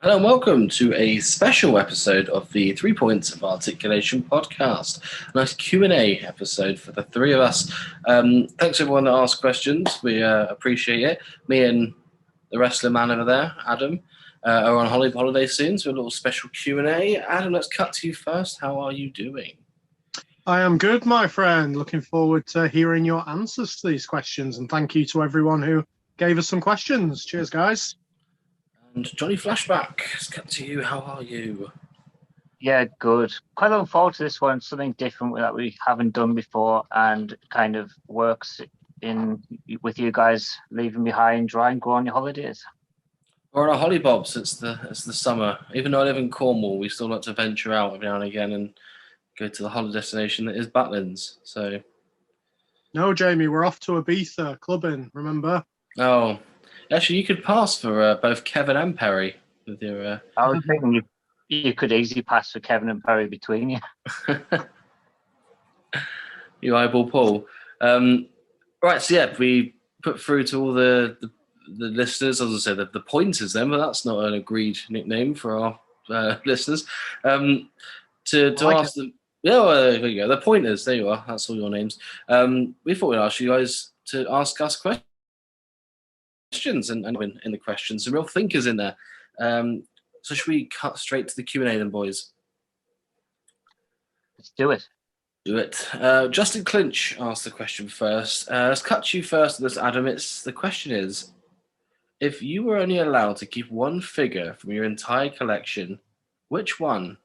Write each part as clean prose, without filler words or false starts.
Hello and welcome to a special episode of the 3 Points of Articulation podcast. A nice Q&A episode for the three of us. Thanks everyone that asked questions. We appreciate it. Me and the wrestler man over there, Adam, are on holiday soon, so a little special Q&A. Adam, let's cut to you first. How are you doing? I am good, my friend. Looking forward to hearing your answers to these questions, and thank you to everyone who gave us some questions. Cheers, guys. And Johnny Flashback, let's cut to you. How are you? Yeah, good. Quite looking forward to this one. Something different that we haven't done before, and kind of works in with you guys leaving behind dry and go on your holidays. We're on our hollybobs. It's the summer. Even though I live in Cornwall, we still like to venture out every now and again and go to the holiday destination that is Butlins. So, No, Jamie, we're off to Ibiza clubbing. Remember? oh, actually, you could pass for both Kevin and Perry with your. I was thinking you could easily pass for Kevin and Perry between you. You eyeball Paul. Right, so yeah, we put through to all the listeners, as I said, the pointers then, but that's not an agreed nickname for our listeners. To ask them, yeah, well, there you go, the pointers. There you are. That's all your names. We thought we'd ask you guys to ask us questions, and in the questions, some real thinkers in there. So should we cut straight to the Q&A then, boys? Let's do it. Do it. Justin Clinch asked the question first. Let's cut to you first, this Adam. The question is, if you were only allowed to keep one figure from your entire collection, which one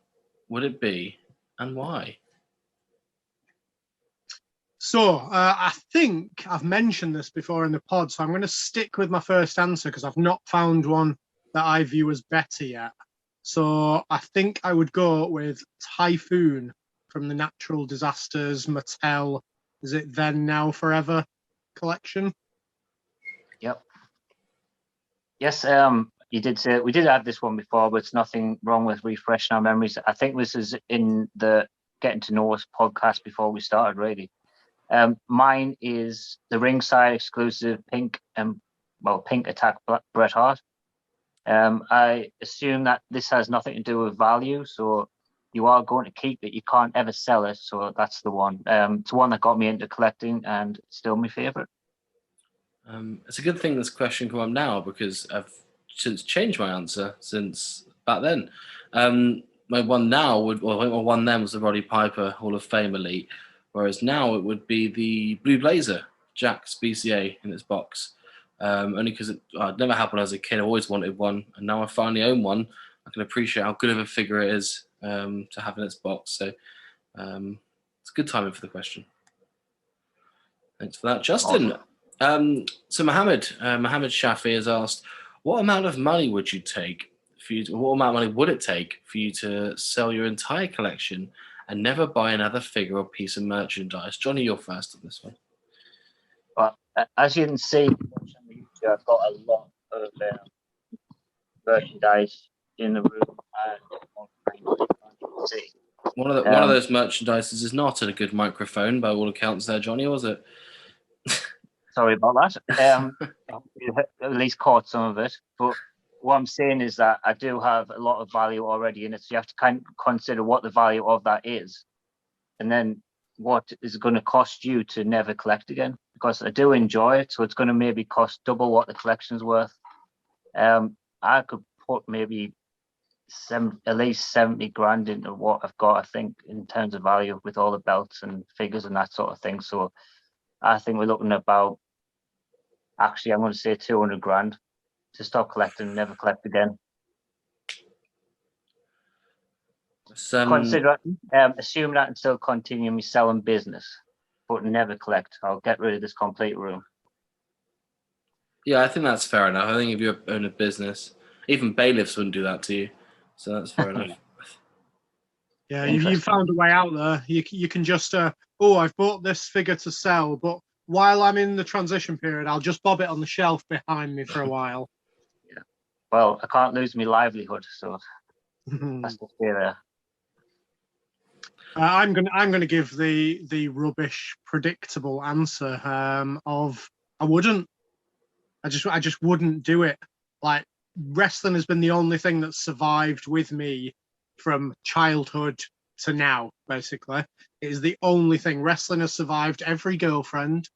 would it be and why? So, I think I've mentioned this before in the pod, so I'm going to stick with my first answer because I've not found one that I view as better yet. So, I think I would go with Typhoon from the Natural Disasters Mattel, is it Then, Now, Forever collection? Yep. Yes, you did say we did have this one before, but it's nothing wrong with refreshing our memories. I think this is in the Getting to Know Us podcast before we started, really. Mine is the ringside exclusive Pink Attack Bret Hart. I assume that this has nothing to do with value, so you are going to keep it. You can't ever sell it, so that's the one. It's one that got me into collecting and still my favorite. It's a good thing this question come up now because I've since changed my answer since back then. My one now one then was the Roddy Piper Hall of Fame Elite, whereas now it would be the Blue Blazer Jack's BCA in its box. Only because it never happened as a kid. I always wanted one, and now I finally own one. I can appreciate how good of a figure it is to have in its box. So it's good timing for the question. Thanks for that, Justin. Awesome. So Mohammed Shafi has asked, what amount of money would you take what amount of money would it take for you to sell your entire collection and never buy another figure or piece of merchandise? Johnny, you're first on this one. Well, as you can see, I've got a lot of merchandise in the room. One of those merchandises is not a good microphone by all accounts there, Johnny, was it? Sorry about that. At least caught some of it. But what I'm saying is that I do have a lot of value already in it. So you have to kind of consider what the value of that is. And then what is it going to cost you to never collect again? Because I do enjoy it. So it's going to maybe cost double what the collection's worth. I could put maybe at least 70 grand into what I've got, I think, in terms of value with all the belts and figures and that sort of thing. So I think we're looking at about, actually, I'm going to say 200 grand to stop collecting and never collect again. Consider assume that and still continue me selling business, but never collect. I'll get rid of this complete room. Yeah, I think that's fair enough. I think if you own a business, even bailiffs wouldn't do that to you. So that's fair enough. Yeah, you found a way out there. You can just, I've bought this figure to sell, but while I'm in the transition period, I'll just bob it on the shelf behind me for a while. Yeah. Well, I can't lose my livelihood, so that's the stay there. I'm gonna give the rubbish, predictable answer of I wouldn't. I just wouldn't do it. Like, wrestling has been the only thing that survived with me from childhood to now, basically. It is the only thing. Wrestling has survived every girlfriend.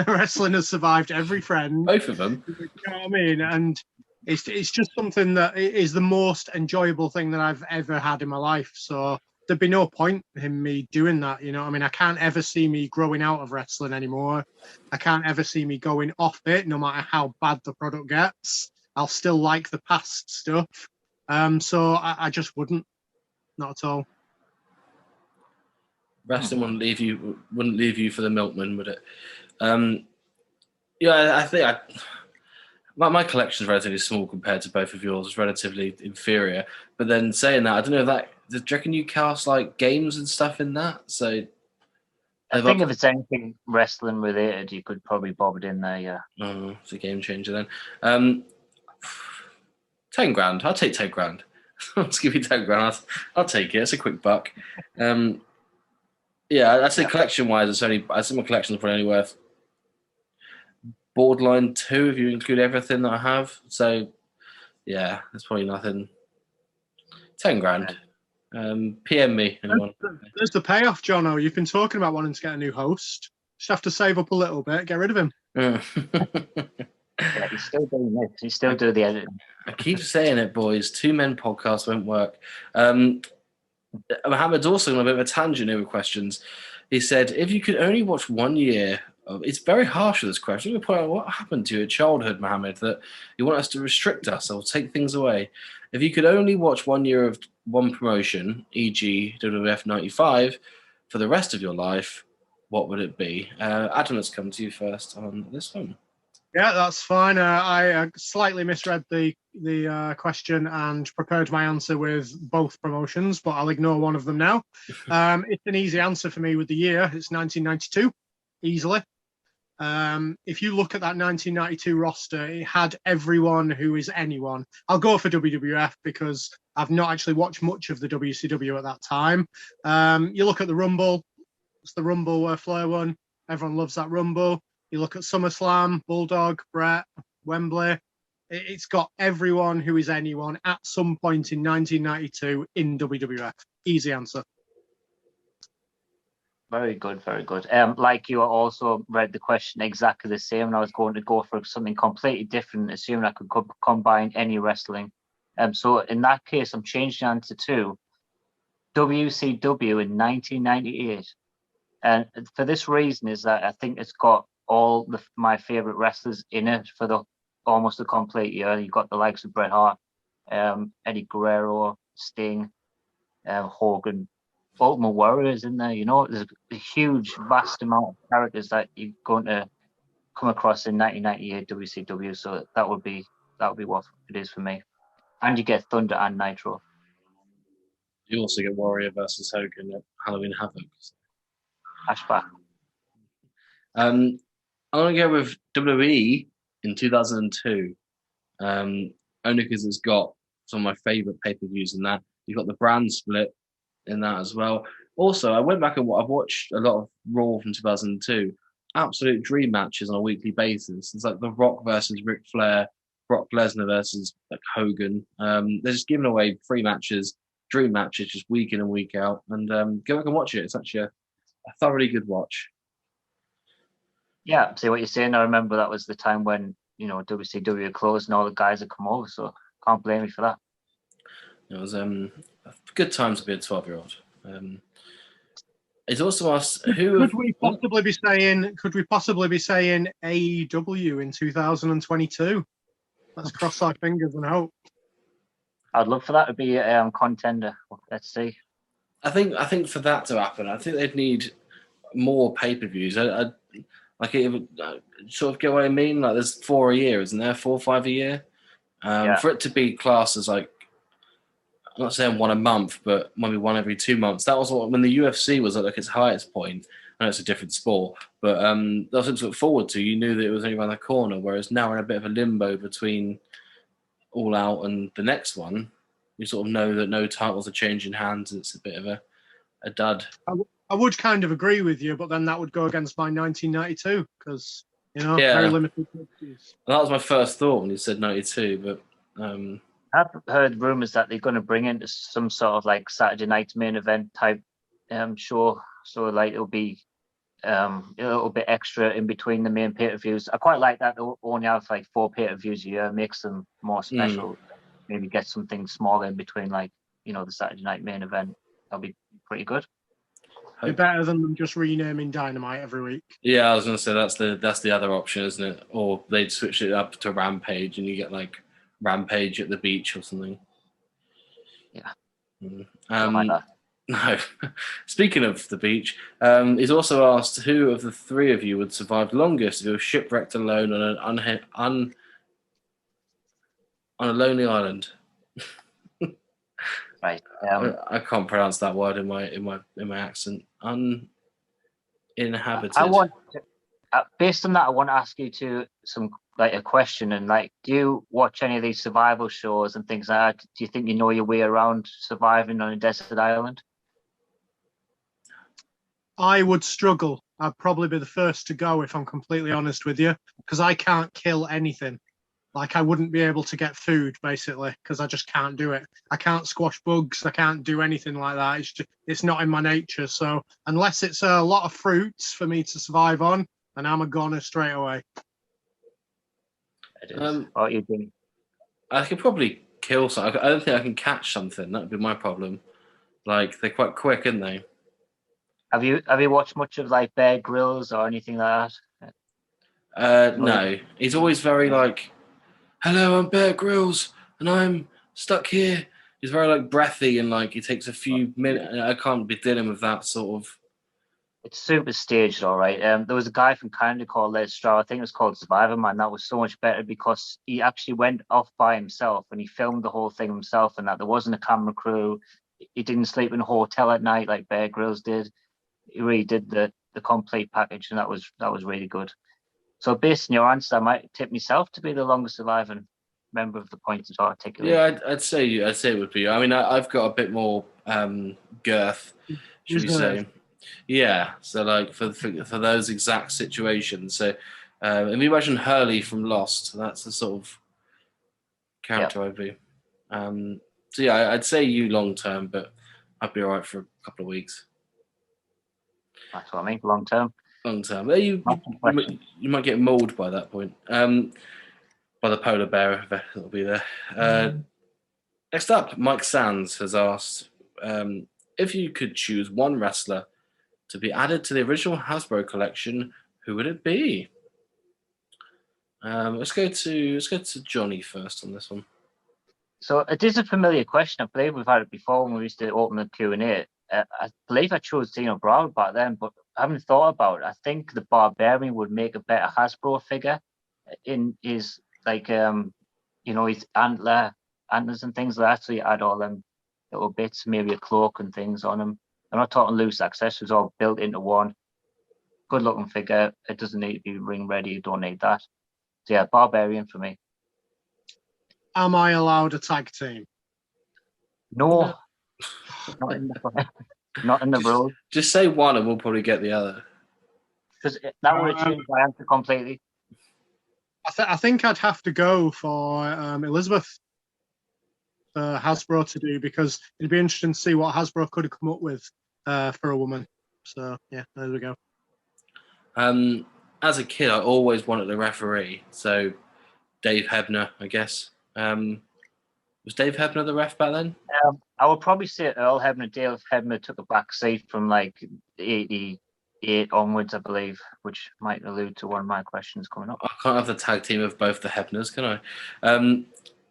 Wrestling has survived every friend. Both of them. You know what I mean? And it's just something that is the most enjoyable thing that I've ever had in my life. So there'd be no point in me doing that. You know what I mean? I can't ever see me growing out of wrestling anymore. I can't ever see me going off it, no matter how bad the product gets. I'll still like the past stuff. So I just wouldn't. Not at all. Wrestling wouldn't leave you for the milkman, would it? Yeah, I think my collection is relatively small compared to both of yours. It's relatively inferior. But then saying that, I don't know if that. Do you reckon you cast like games and stuff in that? So I think if it's anything wrestling related, you could probably bob it in there. Yeah. Oh, it's a game changer then. 10 grand. I'll take 10 grand. I'll just give you 10 grand. I'll take it. It's a quick buck. Yeah, I'd say collection-wise, it's only. I think my collection is probably only worth borderline 2 if you include everything that I have. So, yeah, there's probably nothing. 10 grand. PM me, anyone. There's the payoff, Jono. You've been talking about wanting to get a new host. Just have to save up a little bit, get rid of him. Yeah, he's still doing this. He's still doing the editing. I keep saying it, boys. 2-men podcast won't work. Mohammed's also on a bit of a tangent here with questions. He said, if you could only watch 1 year of... It's very harsh, this question. I'm going to point out what happened to your childhood, Mohammed, that you want us to restrict us or take things away. If you could only watch 1 year of one promotion, e.g. WWF 95, for the rest of your life, what would it be? Adam, let's come to you first on this one. Yeah, that's fine. I slightly misread the question and prepared my answer with both promotions, but I'll ignore one of them now. It's an easy answer for me with the year. It's 1992, easily. If you look at that 1992 roster, it had everyone who is anyone. I'll go for WWF because I've not actually watched much of the WCW at that time. You look at the Rumble. It's the Rumble where Flair won. Everyone loves that Rumble. You look at SummerSlam, Bulldog, Brett, Wembley. It's got everyone who is anyone at some point in 1992 in WWF. Easy answer. Very good, very good. Like you, I also read the question exactly the same, and I was going to go for something completely different, assuming I could combine any wrestling. So in that case, I'm changing the answer to WCW in 1998. And for this reason is that I think it's got all my favorite wrestlers in it for almost a complete year. You've got the likes of Bret Hart, Eddie Guerrero, Sting, Hogan, Ultimate Warriors in there. You know, there's a huge, vast amount of characters that you're going to come across in 1998 WCW. So that would be what it is for me. And you get Thunder and Nitro. You also get Warrior versus Hogan at Halloween Havoc. Flashback. I'm going to go with WWE in 2002, only because it's got some of my favourite pay-per-views in that. You've got the brand split in that as well. Also, I went back and I've watched a lot of Raw from 2002. Absolute dream matches on a weekly basis. It's like The Rock versus Ric Flair, Brock Lesnar versus like Hogan. They're just giving away free matches, dream matches, just week in and week out. And go back and watch it. It's actually a thoroughly good watch. Yeah, see what you're saying. I remember that was the time when, you know, WCW closed and all the guys had come over, so can't blame me for that. It was a good time to be a 12-year-old. It's also asked who could we possibly be saying AEW in 2022? Let's cross our fingers and hope. I'd love for that to be a contender. Let's see. I think for that to happen, I think they'd need more pay-per-views. Like it sort of get what I mean. Like there's 4 a year, isn't there? 4 or 5 a year. For it to be classed as like, I'm not saying one a month, but maybe one every 2 months. That was when the UFC was at like its highest point. I know it's a different sport, but that was something to look forward to. You knew that it was only around the corner, whereas now we're in a bit of a limbo between All Out and the next one. You sort of know that no titles are changing hands. It's a bit of a dud. I would kind of agree with you, but then that would go against my 1992 because, you know, very limited. Well, that was my first thought when you said 92, but I've heard rumors that they're going to bring into some sort of like Saturday night main event type show. So like it'll be a little bit extra in between the main pay-per-views. I quite like that they'll only have like 4 pay-per-views a year, makes them more special. Maybe get something smaller in between, like, you know, the Saturday night main event. That'll be pretty good. Be better than them just renaming Dynamite every week. Yeah, I was gonna say that's the other option, isn't it? Or they'd switch it up to Rampage, and you get like Rampage at the beach or something. Yeah. Don't like that. No. Speaking of the beach, he's also asked who of the 3 of you would survive longest if you were shipwrecked alone on a lonely island. Right. I can't pronounce that word in my accent. Uninhabited. I want to, based on that, I want to ask you a question, and like, do you watch any of these survival shows and things like that? Do you think you know your way around surviving on a desert island? I would struggle. I'd probably be the first to go if I'm completely honest with you, because I can't kill anything. Like, I wouldn't be able to get food, basically, because I just can't do it. I can't squash bugs. I can't do anything like that. It's not in my nature. So unless it's a lot of fruits for me to survive on, then I'm a goner straight away. What are you doing? I could probably kill something. I don't think I can catch something. That would be my problem. Like, they're quite quick, aren't they? Have you watched much of like Bear Grylls or anything like that? No. He's always very like, hello, I'm Bear Grylls, and I'm stuck here. He's very like breathy, and like he takes a few minutes. I can't be dealing with that sort of. It's super staged, all right. There was a guy from Canada called Les Stroud. I think it was called Survivor Man. That was so much better because he actually went off by himself and he filmed the whole thing himself, and that there wasn't a camera crew. He didn't sleep in a hotel at night like Bear Grylls did. He really did the complete package, and that was really good. So based on your answer, I might tip myself to be the longest surviving member of the Pointed Articulation. Yeah, I'd say it would be. I mean, I've got a bit more girth, should we say? Yeah. So like for those exact situations. So if you imagine Hurley from Lost, that's the sort of character I'd be. So yeah, I'd say you long term, but I'd be all right for a couple of weeks. That's what I mean, long term. Long term. You might get mauled by that point. By the polar bear that'll be there. Next up, Mike Sands has asked if you could choose one wrestler to be added to the original Hasbro collection, who would it be? Let's go to Johnny first on this one. So it is a familiar question. I believe we've had it before when we used to open the Q&A. I believe I chose Dino Bravo back then, but I haven't thought about it. I think the Barbarian would make a better Hasbro figure in his like his antlers and things like that. So you add all them little bits, maybe a cloak and things on him. I'm not talking loose accessories, all built into one. Good looking figure. It doesn't need to be ring ready. You don't need that. So yeah, Barbarian for me. Am I allowed a tag team? No. Not in the rules. Just say one and we'll probably get the other. Because that would have changed my answer completely. I think I'd have to go for Elizabeth for Hasbro to do, because it'd be interesting to see what Hasbro could have come up with for a woman. So yeah, there we go. As a kid, I always wanted a referee. So Dave Hebner, I guess. Was Dave Hebner the ref back then? I would probably say Earl Hebner. Dave Hebner took a back seat from like 88 onwards, I believe, which might allude to one of my questions coming up. I can't have the tag team of both the Hebners, can I?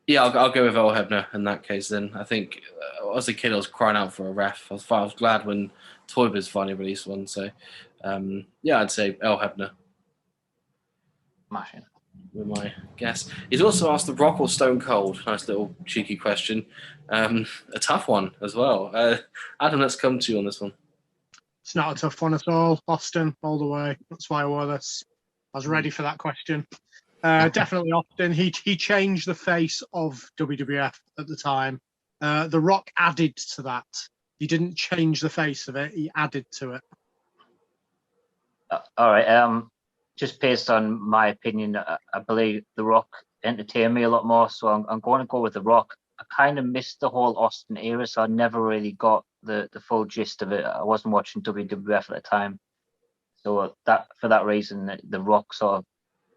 Yeah, I'll go with Earl Hebner in that case then. I think as a kid, I was crying out for a ref. I was glad when Toy Biz finally released one. So, yeah, I'd say Earl Hebner. Smashing. With my guess. He's also asked The Rock or Stone Cold. Nice little cheeky question. A tough one as well. Adam, let's come to you on this one. It's not a tough one at all. Austin, all the way. That's why I wore this. I was ready for that question. Definitely Austin. He changed the face of WWF at the time. The Rock added to that. He didn't change the face of it. He added to it. All right. Just based on my opinion, I believe The Rock entertain me a lot more. So I'm going to go with The Rock. I kind of missed the whole Austin era, so I never really got the full gist of it. I wasn't watching WWF at the time, so for that reason, The Rock sort of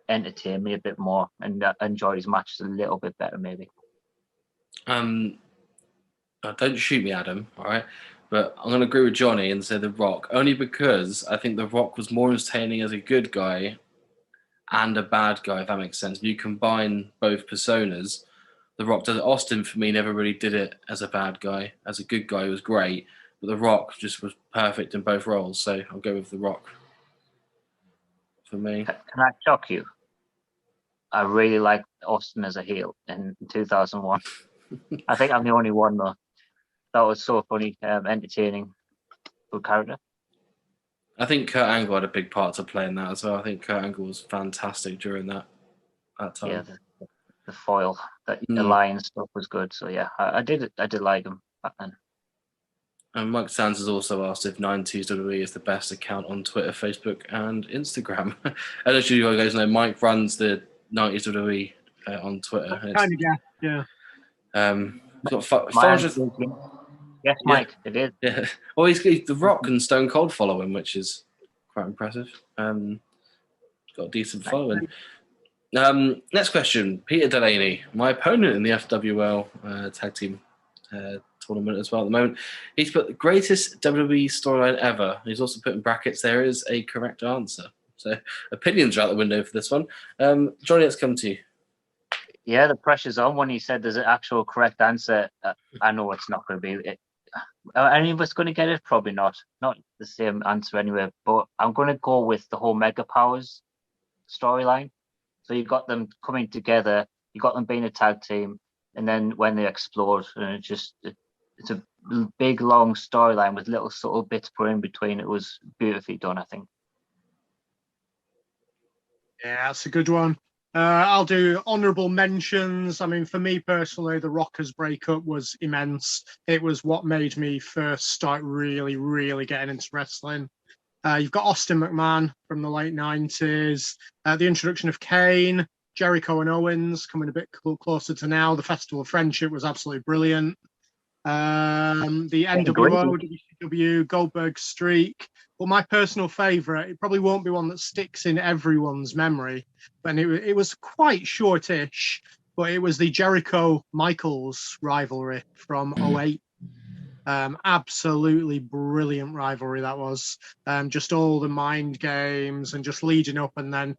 entertained me a bit more, and I enjoyed his matches a little bit better, maybe. Don't shoot me, Adam. All right, but I'm going to agree with Johnny and say The Rock, only because I think The Rock was more entertaining as a good guy and a bad guy, if that makes sense. If you combine both personas, The Rock does it. Austin, for me, never really did it as a bad guy. As a good guy, he was great, but The Rock just was perfect in both roles. So I'll go with The Rock for me. Can I shock you? I really liked Austin as a heel in 2001. I think I'm the only one, though. That was so funny, entertaining, good character. I think Kurt Angle had a big part to play in that as well. I think Kurt Angle was fantastic during that time. Yeah, the foil, the alliance stuff was good. So yeah, I did like him back then. And Mike Sands has also asked if 90s WWE is the best account on Twitter, Facebook, and Instagram. And as you guys know, Mike runs the 90s WWE on Twitter. Kind of, yeah. Got 500. Yes, Mike, it is. Yeah. Well, he's The Rock and Stone Cold follow him, which is quite impressive. Got a decent following. Next question. Peter Delaney, my opponent in the FWL tag team tournament as well at the moment. He's put the greatest WWE storyline ever. He's also put in brackets, there is a correct answer. So opinions are out the window for this one. Johnny, let's come to you. Yeah, the pressure's on when he said there's an actual correct answer. I know it's not going to be it. Are any of us going to get it? Probably not. Not the same answer anyway. But I'm going to go with the whole Mega Powers storyline. So you got them coming together, you got them being a tag team, and then when they explode, and it's a big long storyline with little subtle bits put in between. It was beautifully done, I think. Yeah, that's a good one. I'll do honourable mentions. I mean, for me personally, the Rockers breakup was immense. It was what made me first start really, really getting into wrestling. You've got Austin McMahon from the late 90s, the introduction of Kane, Jericho and Owens coming a bit closer to now. The Festival of Friendship was absolutely brilliant. The NWO, WCW, Goldberg streak. But my personal favourite, it probably won't be one that sticks in everyone's memory, but it was quite shortish, but it was the Jericho-Michaels rivalry from 08. Absolutely brilliant rivalry that was. Just all the mind games and just leading up, and then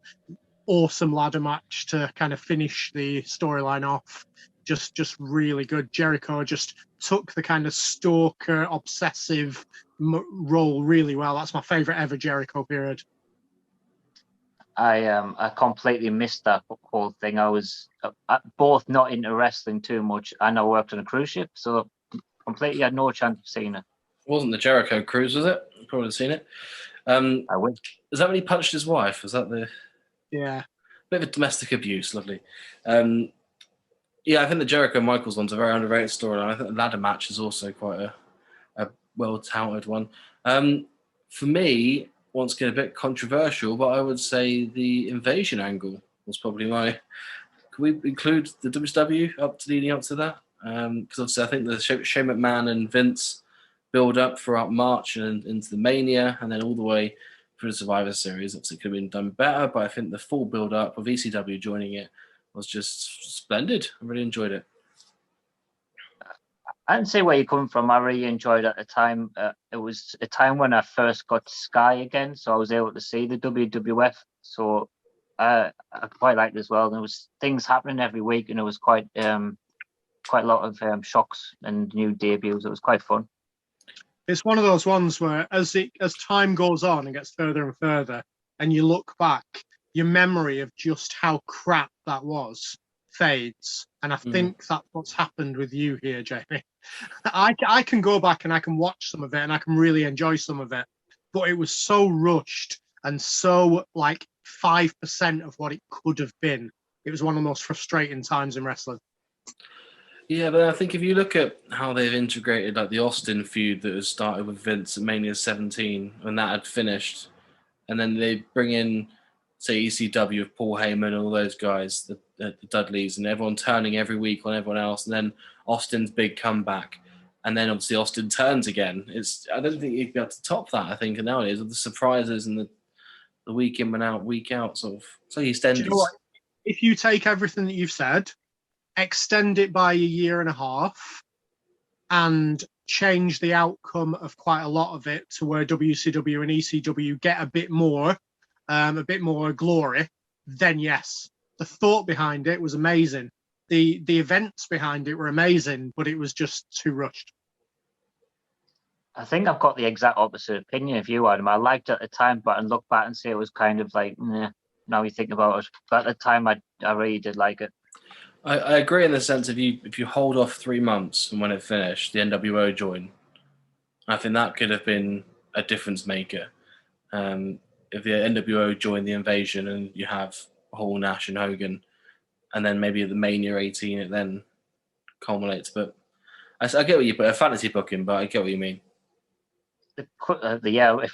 awesome ladder match to kind of finish the storyline off. Just really good. Jericho just took the kind of stalker, obsessive role really well. That's my favorite ever Jericho period. I completely missed that whole thing. I was both not into wrestling too much, and I worked on a cruise ship, so completely had no chance of seeing it. It wasn't the Jericho cruise, was it? You probably have seen it. I would. Is that when he punched his wife? Is that the? Yeah. Bit of domestic abuse, lovely. Yeah, I think the Jericho Michaels one's a very underrated storyline. I think the ladder match is also quite a well-touted one. For me, once again, a bit controversial, but I would say the invasion angle was probably my. Can we include the WCW leading up to that? Because obviously, I think the Shane McMahon and Vince build up throughout March and into the Mania, and then all the way through the Survivor Series. Obviously, it could have been done better, but I think the full build up of ECW joining it was just splendid. I really enjoyed it. I can see where you're coming from. I really enjoyed it at the time. It was a time when I first got Sky again, so I was able to see the WWF. So I quite liked it as well. There was things happening every week, and it was quite a lot of shocks and new debuts. It was quite fun. It's one of those ones where as time goes on and gets further and further, and you look back, your memory of just how crap that was fades. And I think that's what's happened with you here, Jamie. I can go back and I can watch some of it and I can really enjoy some of it, but it was so rushed and so like 5% of what it could have been. It was one of the most frustrating times in wrestling. Yeah, but I think if you look at how they've integrated like the Austin feud that was started with Vince at Mania 17 when that had finished, and then they bring in say ECW with Paul Heyman and all those guys, the Dudleys, and everyone turning every week on everyone else, and then Austin's big comeback, and then obviously Austin turns again. I don't think you'd be able to top that. I think nowadays with the surprises and the week in and out, week out sort of. So EastEnders. Do you know what? If you take everything that you've said, extend it by a year and a half, and change the outcome of quite a lot of it to where WCW and ECW get a bit more glory, then yes, the thought behind it was amazing. The events behind it were amazing, but it was just too rushed. I think I've got the exact opposite opinion of you, Adam. I liked it at the time, but I look back and say it was kind of like, now you think about it. But at the time, I really did like it. I agree in the sense of if you hold off 3 months from when it finished, the NWO join, I think that could have been a difference maker. If the NWO joined the Invasion and you have Hall, Nash, and Hogan, and then maybe the Mania 18, it then culminates. But I get what you put a fantasy book in, but I get what you mean. If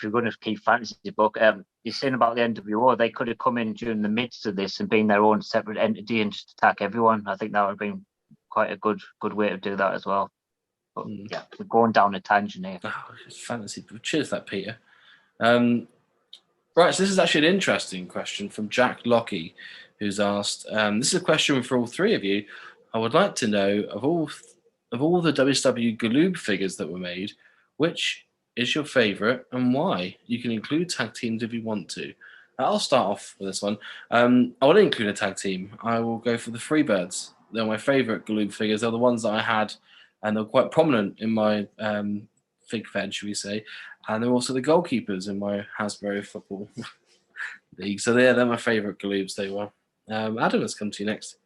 you're going to keep fantasy book, you're saying about the NWO, they could have come in during the midst of this and been their own separate entity and just attack everyone. I think that would have been quite a good way to do that as well. But yeah, we're going down a tangent here. Oh, it's fantasy. Cheers, that Peter. Right, so this is actually an interesting question from Jack Lockie, who's asked. This is a question for all three of you. I would like to know of all the WCW Galoob figures that were made, which is your favourite and why? You can include tag teams if you want to. I'll start off with this one. I want to include a tag team. I will go for the Freebirds. They're my favourite Galoob figures. They're the ones that I had, and they're quite prominent in my fig fed, should we say. And they're also the goalkeepers in my Hasbro football league. So they're my favourite Galoobs, they were. Adam, let's come to you next.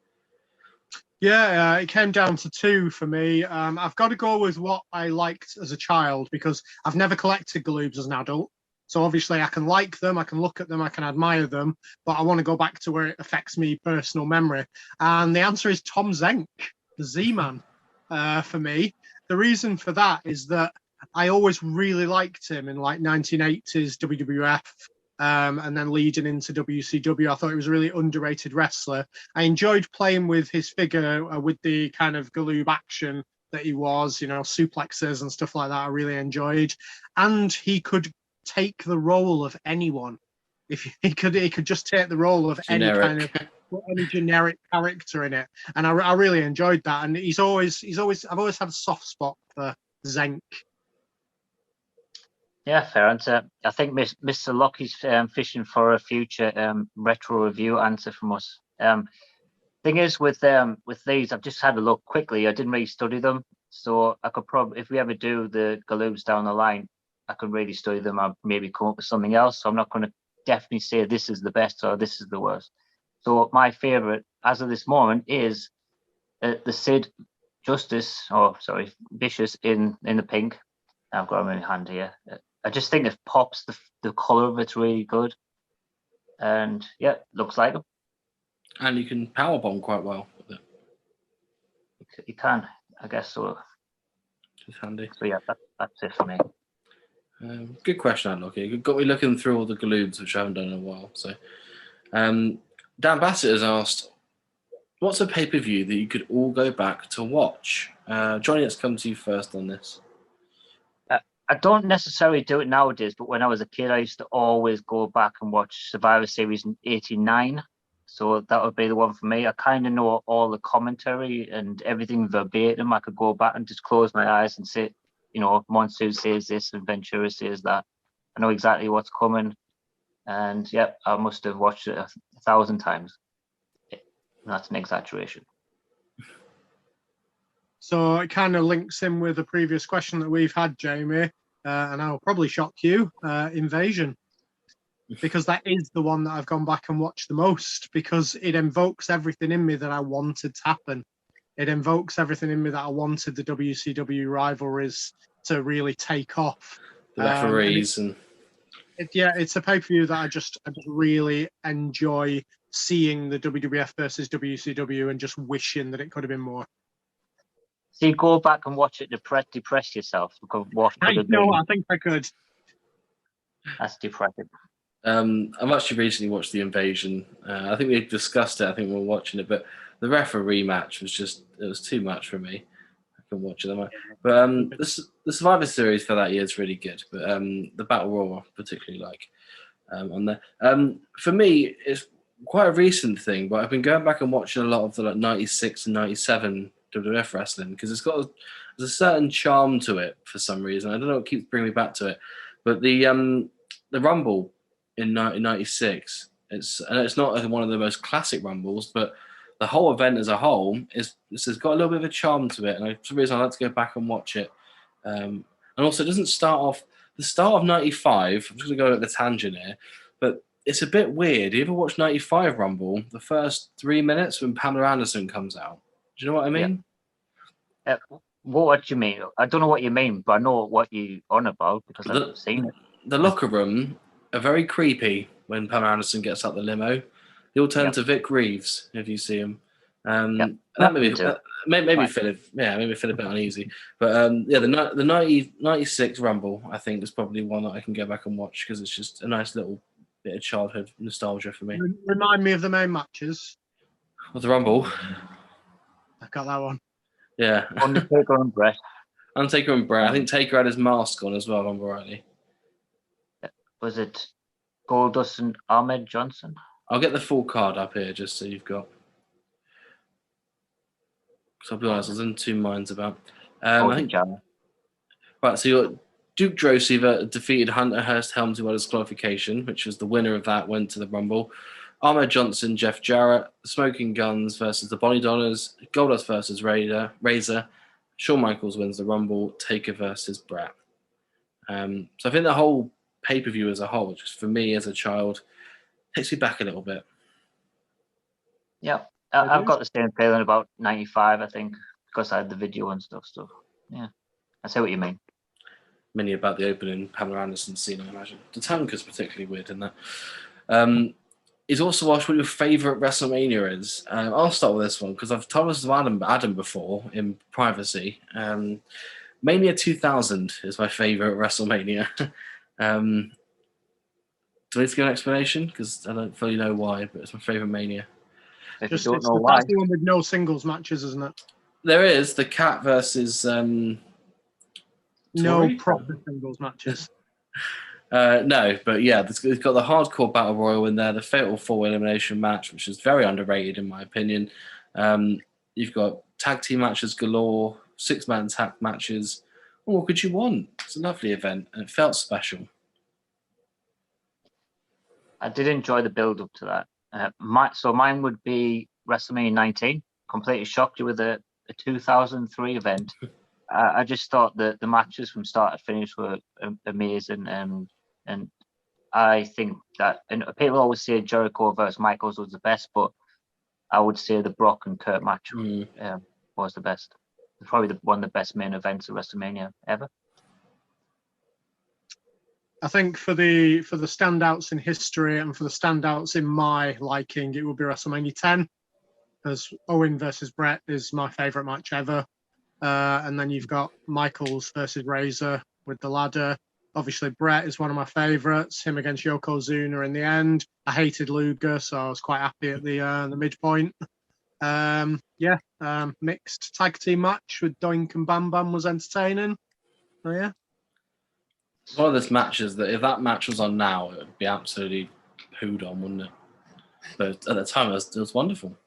Yeah, it came down to two for me. I've got to go with what I liked as a child because I've never collected Galoobs as an adult. So obviously I can like them, I can look at them, I can admire them, but I want to go back to where it affects me personal memory. And the answer is Tom Zenk, the Z-Man, for me. The reason for that is that I always really liked him in like 1980s WWF. And then leading into WCW, I thought he was a really underrated wrestler. I enjoyed playing with his figure with the kind of Galoob action that he was, suplexes and stuff like that. I really enjoyed, and he could take the role of anyone. If he could just take the role of any generic character in it, and I really enjoyed that. And I've always had a soft spot for Zenk. Yeah, fair answer. I think Mr. Lockie's fishing for a future retro review answer from us. Thing is, with these, I've just had a look quickly. I didn't really study them, so I could probably, if we ever do the Galoobs down the line, I could really study them. I'll maybe come up with something else. So I'm not going to definitely say this is the best or this is the worst. So my favorite, as of this moment, is the Sid Vicious in the pink. I've got him in hand here. I just think it pops. The colour of it's really good. And yeah, looks like him. And you can powerbomb quite well with it. You can, I guess so. It's handy. So yeah, that's it for me. Good question, Lockie. You got me looking through all the Galoobs, which I haven't done in a while. So, Dan Bassett has asked, what's a pay-per-view that you could all go back to watch? Johnny, let's come to you first on this. I don't necessarily do it nowadays, but when I was a kid, I used to always go back and watch Survivor Series in '89. So that would be the one for me. I kind of know all the commentary and everything verbatim. I could go back and just close my eyes and say, Monsoon says this and Ventura says that. I know exactly what's coming. And yeah, I must have watched it 1,000 times. That's an exaggeration. So it kind of links in with the previous question that we've had, Jamie, and I'll probably shock you, Invasion. Because that is the one that I've gone back and watched the most, because it invokes everything in me that I wanted to happen. It invokes everything in me that I wanted the WCW rivalries to really take off. The referees it's a pay-per-view that I just really enjoy seeing, the WWF versus WCW, and just wishing that it could have been more. So you go back and watch it, depress yourself because what could have been. I think I could. That's depressing. I've actually recently watched the Invasion. I think we discussed it. I think we were watching it, but the referee match was too much for me. I couldn't watch it that much. But the Survivor Series for that year is really good. But the Battle Royal I particularly like on there. For me, it's quite a recent thing, but I've been going back and watching a lot of the like 96 and 97 WWF wrestling because there's a certain charm to it for some reason. I don't know what keeps bringing me back to it, but the Rumble in 1996, it's not one of the most classic Rumbles, but the whole event as a whole it's got a little bit of a charm to it, and for some reason I like to go back and watch it. And also, it doesn't start off the start of '95. I'm just gonna go at the tangent here, but it's a bit weird. You ever watch '95 Rumble? The first 3 minutes when Pamela Anderson comes out. Do you know what I mean? Yeah. What do you mean? I don't know what you mean, but I know what you're on about because I've seen it. The locker room are very creepy when Pamela Anderson gets out the limo. They all turn to Vic Reeves if you see him. That maybe feel a bit uneasy. But the 96 Rumble I think is probably one that I can go back and watch because it's just a nice little bit of childhood nostalgia for me. Remind me of the main matches. Of the Rumble. I got that one. Yeah. Undertaker and Brett. Undertaker and Brett. I think Taker had his mask on as well, if I'm rightly. Was it Goldust and Ahmed Johnson? I'll get the full card up here just so you've got. Because I'll be honest, I was in two minds about. I think, right, so you got Duke Drosy defeated Hunter Hearst Helmsley by disqualification, which was the winner of that, went to the Rumble. Ahmed Johnson, Jeff Jarrett, Smoking Guns versus the Bonnie Donners, Goldust versus Razor, Shawn Michaels wins the Rumble, Taker versus Brett. So I think the whole pay-per-view as a whole, just for me as a child, takes me back a little bit. Yeah, I've got the same feeling about 95, I think, because I had the video and stuff. So, yeah, I see what you mean. Many about the opening Pamela Anderson scene, I imagine. The Tatanka's particularly weird in that. He's also asked what your favourite WrestleMania is. I'll start with this one because I've told this to Adam before in privacy. Mania 2000 is my favourite WrestleMania. Do I need to give an explanation? Because I don't fully know why, but it's my favourite Mania. Just don't know why. That's the one with no singles matches, isn't it? There is the Cat versus no proper singles matches. No, but yeah, it's got the hardcore battle royal in there, the fatal 4 elimination match, which is very underrated in my opinion. You've got tag team matches galore, 6-man tag matches. What could you want? It's a lovely event, and it felt special. I did enjoy the build up to that. Mine would be WrestleMania 19. Completely shocked you with a 2003 event. I just thought that the matches from start to finish were amazing, and I think that, and people always say Jericho versus Michaels was the best, but I would say the Brock and Kurt match was the best. It's probably one of the best main events of WrestleMania ever. I think for the standouts in history and for the standouts in my liking, it would be WrestleMania 10, as Owen versus Brett is my favourite match ever. And then you've got Michaels versus Razor with the ladder. Obviously, Brett is one of my favourites. Him against Yokozuna in the end. I hated Luger, so I was quite happy at the midpoint. Mixed tag team match with Doink and Bam Bam was entertaining. So yeah. It's one of those matches that if that match was on now, it would be absolutely hooed on, wouldn't it? But at the time, it was wonderful.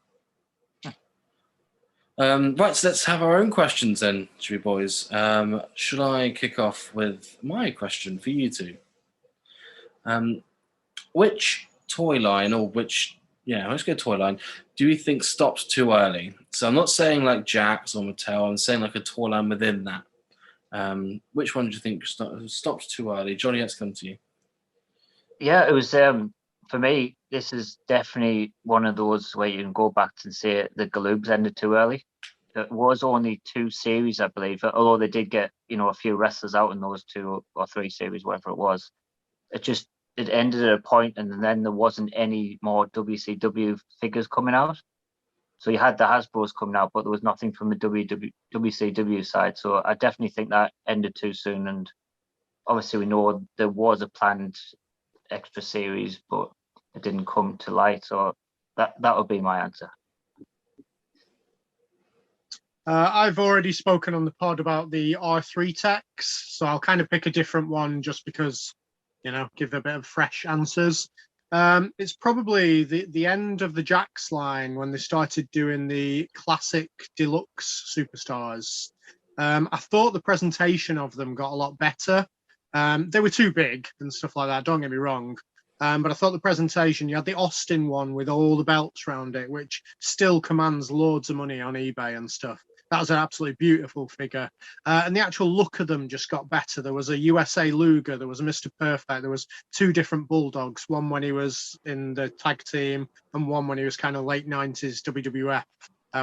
Right, so let's have our own questions then, shall we, boys? Should I kick off with my question for you two? Which toy line let's go toy line, do you think stops too early? So I'm not saying like Jax or Mattel, I'm saying like a toy line within that. Which one do you think stops too early? Johnny, let's come to you. Yeah, it was for me, this is definitely one of those where you can go back and say the Galoobs ended too early. It was only 2 series, I believe, although they did get, a few wrestlers out in those 2 or 3 series, whatever it was. It ended at a point, and then there wasn't any more WCW figures coming out. So you had the Hasbros coming out, but there was nothing from the WCW side. So I definitely think that ended too soon. And obviously we know there was a planned extra series, but it didn't come to light. So that would be my answer. I've already spoken on the pod about the R3 techs, so I'll kind of pick a different one just because, give a bit of fresh answers. It's probably the end of the Jax line when they started doing the classic deluxe superstars. I thought the presentation of them got a lot better. They were too big and stuff like that, don't get me wrong. But I thought the presentation, you had the Austin one with all the belts around it, which still commands loads of money on eBay and stuff. That was an absolutely beautiful figure. And the actual look of them just got better. There was a USA Luger, there was a Mr. Perfect, there was 2 different Bulldogs, one when he was in the tag team and one when he was kind of late 90s WWF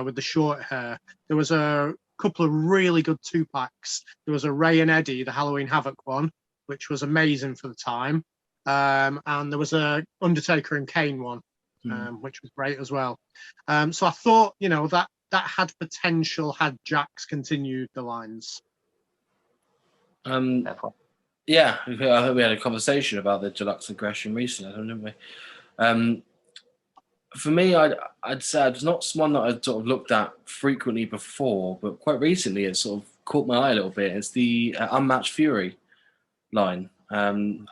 with the short hair. There was a couple of really good 2-packs. There was a Ray and Eddie, the Halloween Havoc one, which was amazing for the time. And there was a Undertaker and Kane one, which was great as well. So I thought, that had potential had Jax continued the lines. Yeah, I think we had a conversation about the deluxe aggression recently, didn't we? For me, I'd say it's not one that I'd sort of looked at frequently before, but quite recently it sort of caught my eye a little bit. It's the Unmatched Fury line. I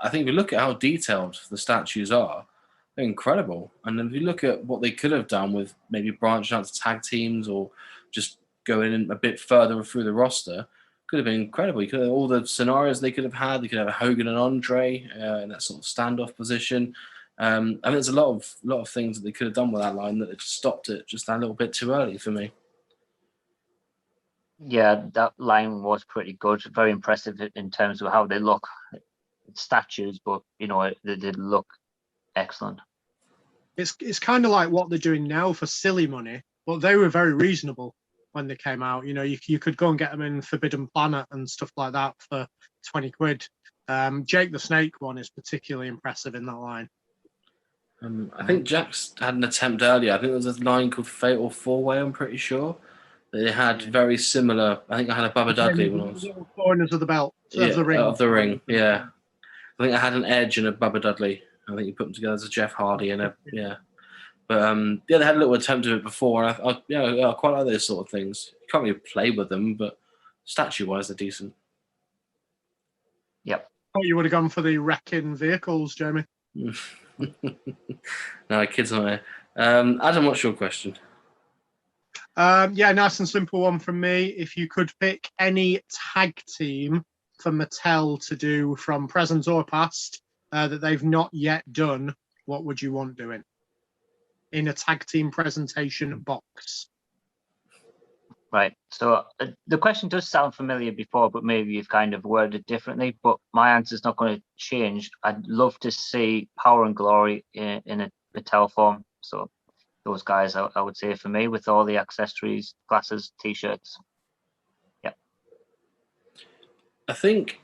think if you look at how detailed the statues are, they're incredible. And if you look at what they could have done with maybe branching out to tag teams or just going in a bit further through the roster, could have been incredible. You could have all the scenarios they could have had. They could have Hogan and Andre in that sort of standoff position. And there's a lot of things that they could have done with that line that they just stopped it just a little bit too early for me. Yeah, that line was pretty good. Very impressive in terms of how they look. It's statues, but they did look excellent. It's kind of like what they're doing now for silly money, but they were very reasonable when they came out. You could go and get them in Forbidden Planet and stuff like that for 20 quid. Jake the Snake one is particularly impressive in that line. I think Jax had an attempt earlier. I think there was a line called Fatal 4-Way, I'm pretty sure. They had very similar. I think I had a Bubba Dudley when I was. Corners of the belt. Of the ring. Yeah. I think I had an Edge and a Bubba Dudley. I think you put them together as a Jeff Hardy and yeah. But they had a little attempt of it before. And I quite like those sort of things. You can't really play with them, but statue-wise, they're decent. Yep. Oh, you would have gone for the wrecking vehicles, Jamie. No, kids on there. Adam, what's your question? Nice and simple one from me. If you could pick any tag team for Mattel to do from present or past that they've not yet done, what would you want doing in a tag team presentation box? Right. So the question does sound familiar before, but maybe you've kind of worded it differently. But my answer is not going to change. I'd love to see Power and Glory in a Mattel form. So those guys, I would say for me, with all the accessories, glasses, T-shirts. Yeah. I think.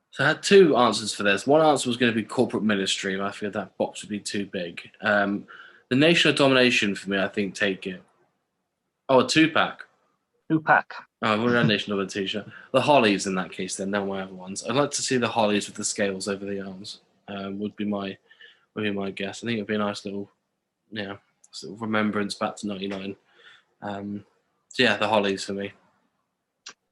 So I had 2 answers for this. One answer was going to be Corporate Ministry. I figured that box would be too big. The Nation of Domination for me, I think, take it. Oh, a 2-pack. 2-pack. Oh, we're a Nation of a T-shirt. The Hollies in that case, then. They're my other ones. I'd like to see the Hollies with the scales over the arms. Would be my guess. I think it'd be a nice little, sort of remembrance back to '99. So yeah, the Hollies for me.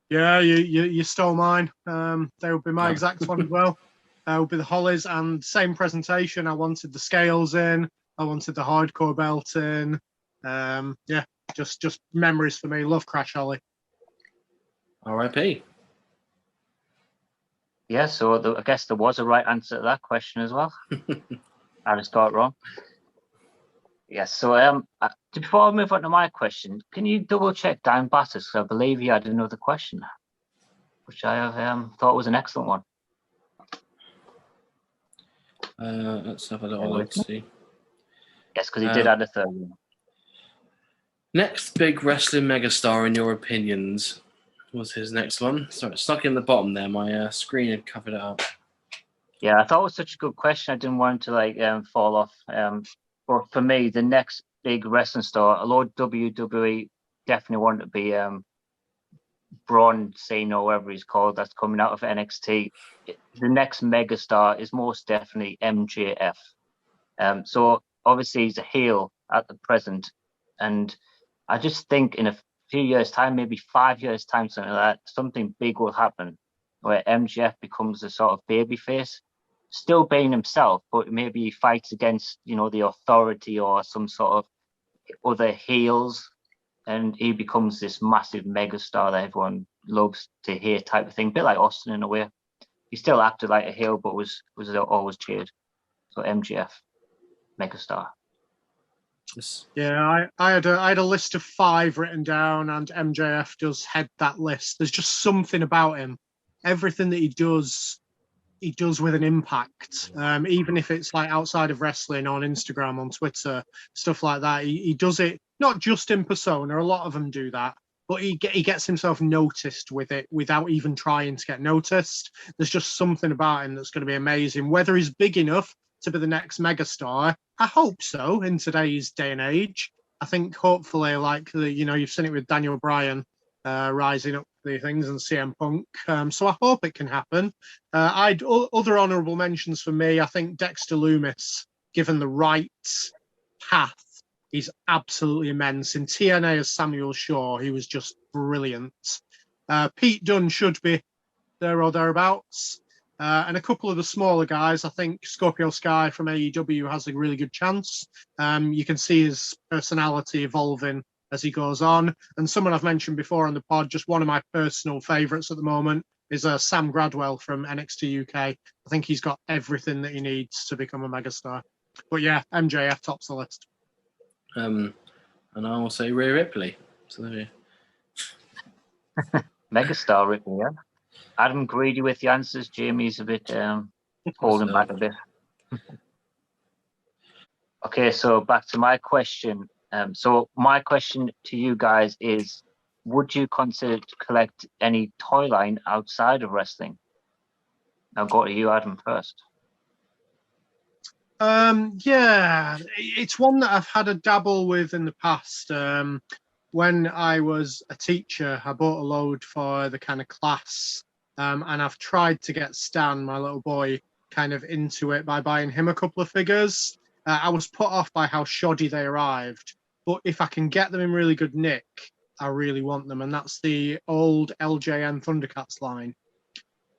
Yeah, you stole mine. They would be my exact one as well. Would be the Hollies, and same presentation. I wanted the scales in. I wanted the hardcore belt in. Just memories for me. Love Crash Holly. R.I.P. Yeah, so I guess there was a right answer to that question as well. I just got it wrong. Yes, so before I move on to my question, can you double check Dan Batters? Because I believe he had another question, which I have thought was an excellent one. Let's have a little look, see. Yes, because he did add a third one. Next big wrestling megastar in your opinions was his next one. Sorry, it's stuck in the bottom there. My screen had covered it up. Yeah, I thought it was such a good question. I didn't want to fall off. But for me, the next big wrestling star, although WWE definitely wanted to be Braun Cena, or whatever he's called, that's coming out of NXT, the next megastar is most definitely MJF. So obviously he's a heel at the present, and I just think in a few years' time, maybe 5 years' time, something like that, something big will happen where MJF becomes a sort of babyface, still being himself, but maybe he fights against, the authority or some sort of other heels, and he becomes this massive megastar that everyone loves to hear, type of thing. A bit like Austin in a way. He still acted like a heel, but was always cheered. So MJF, megastar. Yes. Yeah, I had a list of 5 written down, and MJF does head that list. There's just something about him. Everything that he does with an impact. Even if it's like outside of wrestling, on Instagram, on Twitter, stuff like that. He does it not just in persona. A lot of them do that, but he gets himself noticed with it without even trying to get noticed. There's just something about him that's going to be amazing. Whether he's big enough to be the next megastar, I hope so. In today's day and age, I think hopefully, like you've seen it with Daniel Bryan rising up the things, and CM Punk. So I hope it can happen. Other honourable mentions for me. I think Dexter Lumis, given the right path, he's absolutely immense. In TNA as Samuel Shaw, he was just brilliant. Pete Dunne should be there or thereabouts. And a couple of the smaller guys, I think Scorpio Sky from AEW has a really good chance. You can see his personality evolving as he goes on. And someone I've mentioned before on the pod, just one of my personal favourites at the moment, is Sam Gradwell from NXT UK. I think he's got everything that he needs to become a megastar. But yeah, MJF tops the list. And I will say Rhea Ripley. So there Megastar Ripley, yeah. Adam greedy with the answers. Jamie's a bit holding back a bit. Okay, so back to my question. So my question to you guys is, would you consider to collect any toy line outside of wrestling? I'll go to you, Adam, first. Yeah, it's one that I've had a dabble with in the past. When I was a teacher, I bought a load for the kind of class, and I've tried to get Stan, my little boy, kind of into it by buying him a couple of figures. I was put off by how shoddy they arrived, but if I can get them in really good nick, I really want them, and that's the old LJN Thundercats line.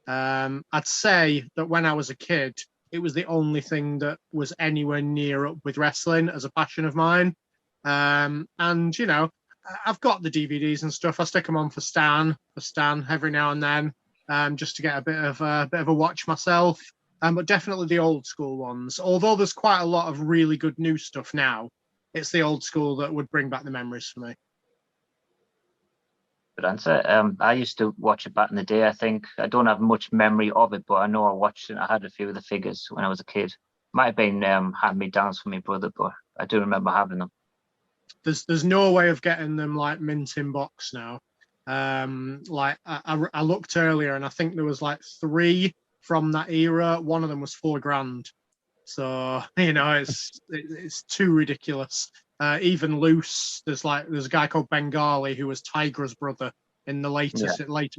I'd say that when I was a kid, it was the only thing that was anywhere near up with wrestling as a passion of mine. And I've got the DVDs and stuff. I stick them on for Stan every now and then, just to get a bit of a watch myself. But definitely the old school ones. Although there's quite a lot of really good new stuff now, it's the old school that would bring back the memories for me. Good answer. I used to watch it back in the day. I think I don't have much memory of it, but I know I watched it. I had a few of the figures when I was a kid. Might have been hand-me-downs for my brother, but I do remember having them. There's no way of getting them like mint in box now. Like I looked earlier, and I think there was like 3 from that era. One of them was $4,000. So it's too ridiculous. Even loose, there's a guy called Bengali who was Tigra's brother in the later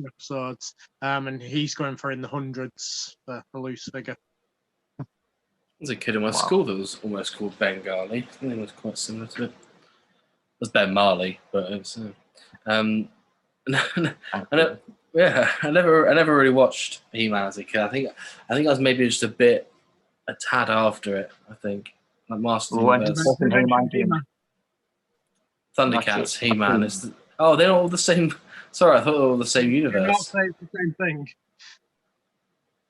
episodes, and he's going for in the hundreds for the loose figure. There's a kid in my school that was almost called Bengali. I think it was quite similar to it. It was Ben Marley, but it's I never really watched He-Man as a kid. I think I was maybe just a tad after it. I think like Masters of the Universe. Thundercats, He-Man. They're not all the same. Sorry, I thought they were all the same universe. You're not saying it's the same thing.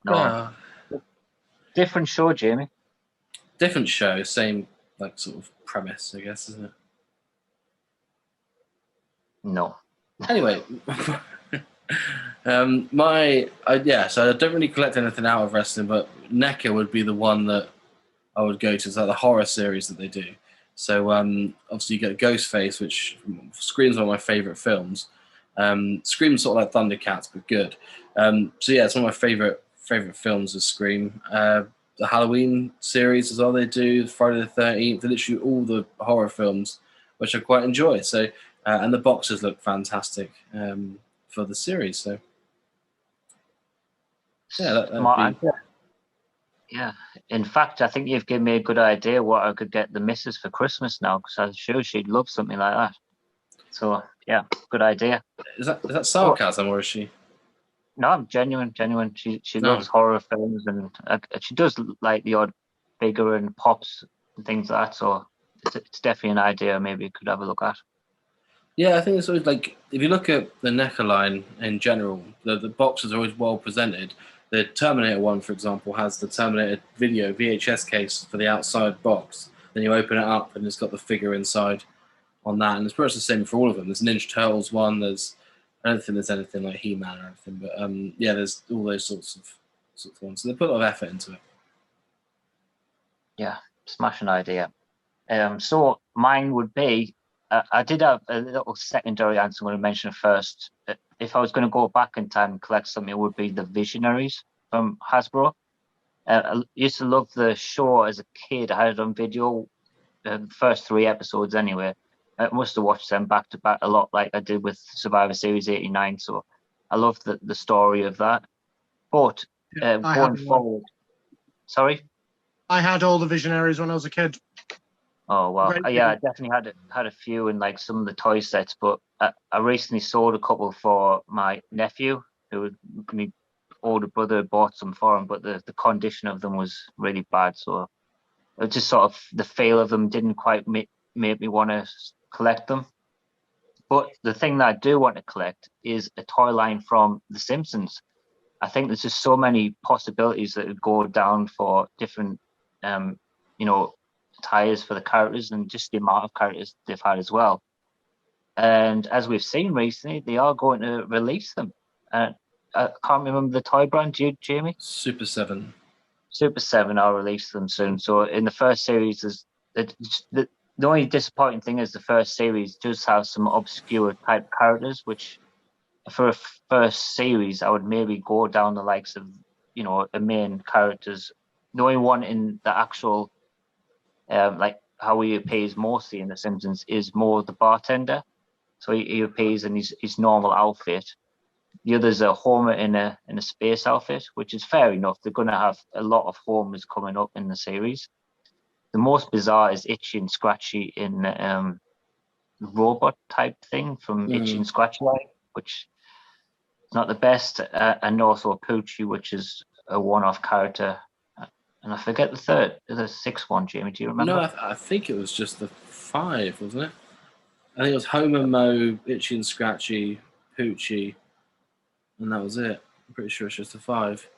No. Different show, Jamie. Different show, same like sort of premise, I guess, isn't it? No. Anyway, so I don't really collect anything out of wrestling, but NECA would be the one that I would go to. It's like the horror series that they do. So obviously you get Ghostface, which Scream's one of my favourite films. Scream's sort of like Thundercats, but good. It's one of my favourite films is Scream. The Halloween series as well they do, Friday the 13th, they literally all the horror films, which I quite enjoy. So and the boxes look fantastic for the series. So yeah, that'd Smart be... answer. Yeah. In fact, I think you've given me a good idea what I could get the missus for Christmas now, because I'm sure she'd love something like that. So yeah, good idea. Is that sarcasm, or is she? No, I'm genuine. She No. loves horror films, and she does like the odd figure and pops and things like that. So it's definitely an idea maybe you could have a look at. Yeah, I think it's always like, if you look at the NECA line in general, the boxes are always well presented. The Terminator one, for example, has the Terminator video VHS case for the outside box. Then you open it up and it's got the figure inside on that, and it's pretty much the same for all of them. There's Ninja Turtles one. I don't think there's anything like He-Man or anything, but yeah, there's all those sorts of ones. So they put a lot of effort into it. Yeah, smashing idea. So mine would be, I did have a little secondary answer I'm going to mention first. If I was going to go back in time and collect something, it would be the Visionaries from Hasbro. I used to love the show as a kid. I had it on video, the first 3 episodes anyway. I must have watched them back to back a lot, like I did with Survivor Series 89. So I love the story of that. But going forward, sorry? I had all the Visionaries when I was a kid. Oh well, yeah, I definitely had a few in like some of the toy sets, but I recently sold a couple for my nephew, who my older brother bought some for him, but the condition of them was really bad, so it just sort of, the feel of them didn't quite make me want to collect them. But the thing that I do want to collect is a toy line from The Simpsons. I think there's just so many possibilities that would go down for different, tires for the characters, and just the amount of characters they've had as well. And as we've seen recently, they are going to release them. I can't remember the toy brand. Do you, Jamie? Super 7. Super 7 will release them soon. So in the first series, the only disappointing thing is the first series does have some obscure type characters, which for a first series, I would maybe go down the likes of, the main characters. The only one in the actual, like how he appears mostly in The Simpsons, is more the bartender. So he appears in his normal outfit. The others are Homer in a space outfit, which is fair enough. They're going to have a lot of Homers coming up in the series. The most bizarre is Itchy and Scratchy in robot type thing from Itchy and Scratchy, which is not the best, and also Poochie, which is a one-off character. And I forget the sixth one. Jamie, do you remember? No, I think it was just the 5, wasn't it? I think it was Homer, Mo, Itchy and Scratchy, Poochie, and that was it. I'm pretty sure it's just the 5.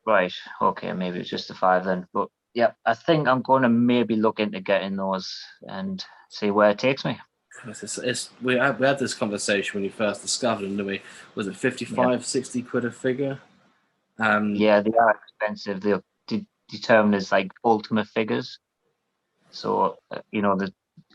Right. Okay. Maybe it's just the 5 then. But yeah, I think I'm going to maybe look into getting those and see where it takes me. We had this conversation when you first discovered them, didn't we? Was it 55, 60 quid a figure? Yeah, they are expensive. They're determined as like ultimate figures. So,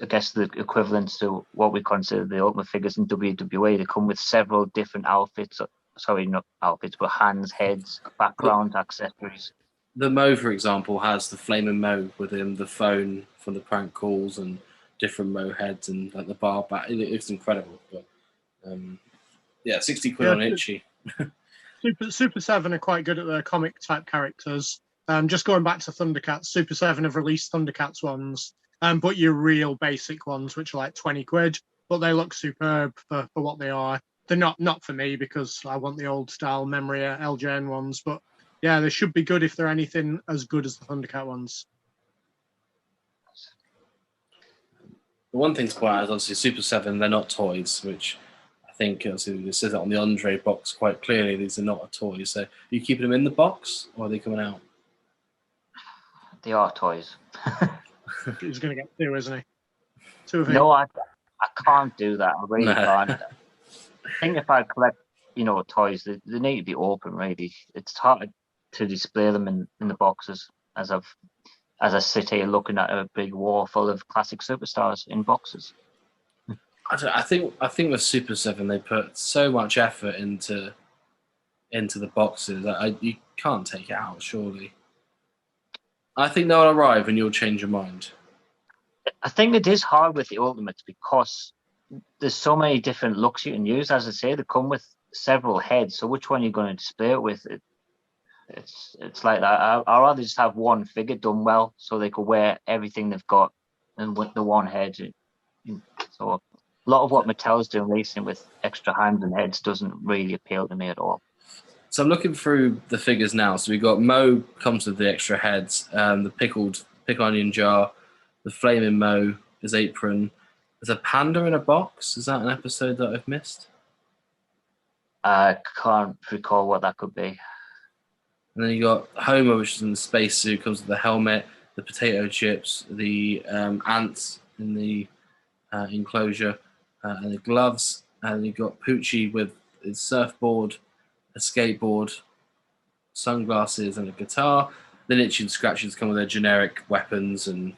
I guess the equivalents to what we consider the ultimate figures in WWE, they come with several different outfits. Sorry, not outfits, but hands, heads, background, accessories. The Mo, for example, has the Flaming Mo with him, the phone for the prank calls, and different Mo heads, and like the bar back. It's incredible. But 60 quid on Itchy. Super 7 are quite good at their comic type characters. Just going back to Thundercats, Super 7 have released Thundercats ones, but your real basic ones, which are like 20 quid, but they look superb for what they are. They're not for me because I want the old style memory LJN ones, but yeah, they should be good if they're anything as good as the Thundercat ones. The one thing to point out is obviously Super 7, they're not toys, which I think obviously it says that on the Andre box quite clearly. These are not a toy. So are you keeping them in the box or are they coming out? They are toys. He's going to get 2, isn't he? 2 of No, I can't do that. I really can't. I think if I collect, toys, they need to be open, really. It's hard to display them in the boxes as I sit here looking at a big wall full of classic superstars in boxes. I think with Super 7 they put so much effort into the boxes that you can't take it out, surely. I think they'll arrive and you'll change your mind. I think it is hard with the Ultimates because there's so many different looks you can use. As I say, they come with several heads. So which one you're going to display it with? It's like that. I'd rather just have one figure done well, so they could wear everything they've got and with the one head. So a lot of what Mattel's doing recently with extra hands and heads doesn't really appeal to me at all. So I'm looking through the figures now. So we got Mo comes with the extra heads, the pickled onion jar, the flaming Mo, his apron. There's a panda in a box. Is that an episode that I've missed? I can't recall what that could be. And then you got Homer, which is in the spacesuit, comes with the helmet, the potato chips, the ants in the enclosure, and the gloves. And you got Poochie with his surfboard, a skateboard, sunglasses, and a guitar. Then Itchy and Scratches come with their generic weapons and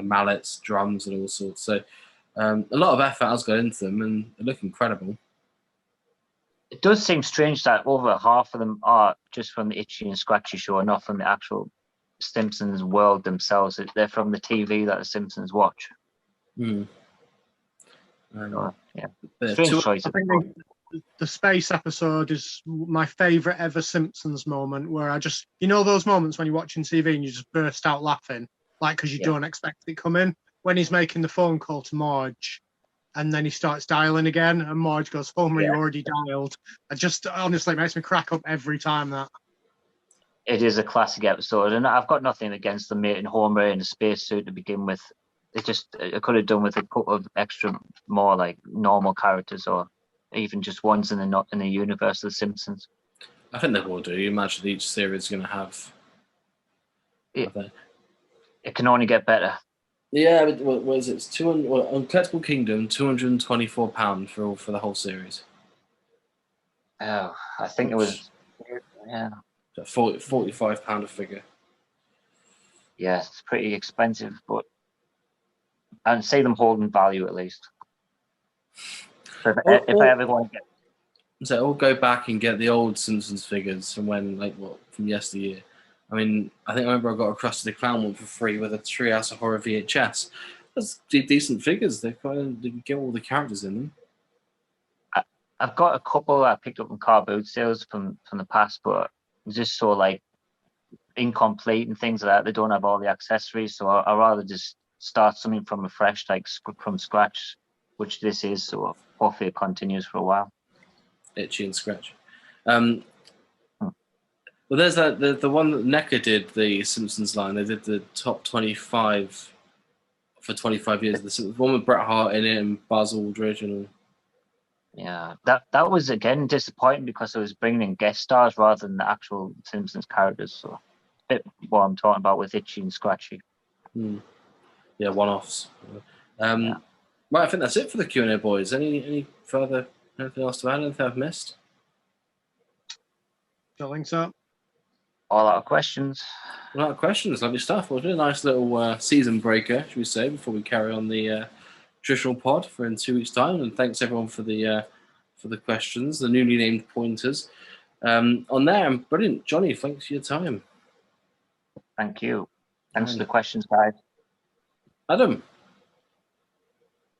mallets, drums, and all sorts. So a lot of effort has gone into them, and they look incredible. It does seem strange that over half of them are just from the Itchy and Scratchy show, and not from the actual Simpsons world themselves. They're from the TV that the Simpsons watch. Yeah. Strange choice. I think the space episode is my favourite ever Simpsons moment, where I just, those moments when you're watching TV and you just burst out laughing, like because you don't expect it coming. When he's making the phone call to Marge, and then he starts dialing again, and Marge goes, "Homer, you already dialed." Honestly, it makes me crack up every time that. It is a classic episode, and I've got nothing against them making Homer in a spacesuit to begin with. It could have done with a couple of extra more like normal characters, or even just ones in the universe of the Simpsons. I think they will do. You imagine each series is going to have. It can only get better. Yeah, but what is it? It's Uncollectible Kingdom, £224 for the whole series. Oh, I think it was. Yeah. £45 a figure. Yeah, it's pretty expensive, but I'd say them holding value at least. So if I ever want to get. So I'll go back and get the old Simpsons figures from from yesteryear. I mean, I remember I got a Krusty the Clown one for free with a Treehouse of Horror VHS. That's decent figures. They get all the characters in them. I've got a couple I picked up in car boot sales from the past, but just so like incomplete and things like that. They don't have all the accessories, so I'd rather just start something from afresh, like from scratch, which this is. So hopefully it continues for a while. Itchy and Scratch. Well, there's the one that NECA did, the Simpsons line. They did the top 25 for 25 years. The one with Bret Hart in it and Buzz Aldridge and all. Yeah, that was again disappointing because it was bringing in guest stars rather than the actual Simpsons characters. So, a bit what I'm talking about with Itchy and Scratchy. Yeah, one-offs. Right, I think that's it for the Q&A, boys. Anything else to add? Anything I've missed? Don't think so. All out of questions. Lovely stuff. Well, it's been a nice little season breaker, should we say, before we carry on the traditional pod for in 2 weeks' time. And thanks everyone for the questions, the newly named pointers. On there, brilliant, Johnny. Thanks for your time. Thank you. Thanks for the questions, guys. Adam.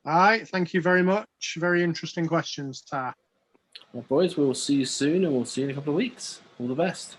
All right, thank you very much. Very interesting questions, Tar. Well, boys, we'll see you soon, and we'll see you in a couple of weeks. All the best.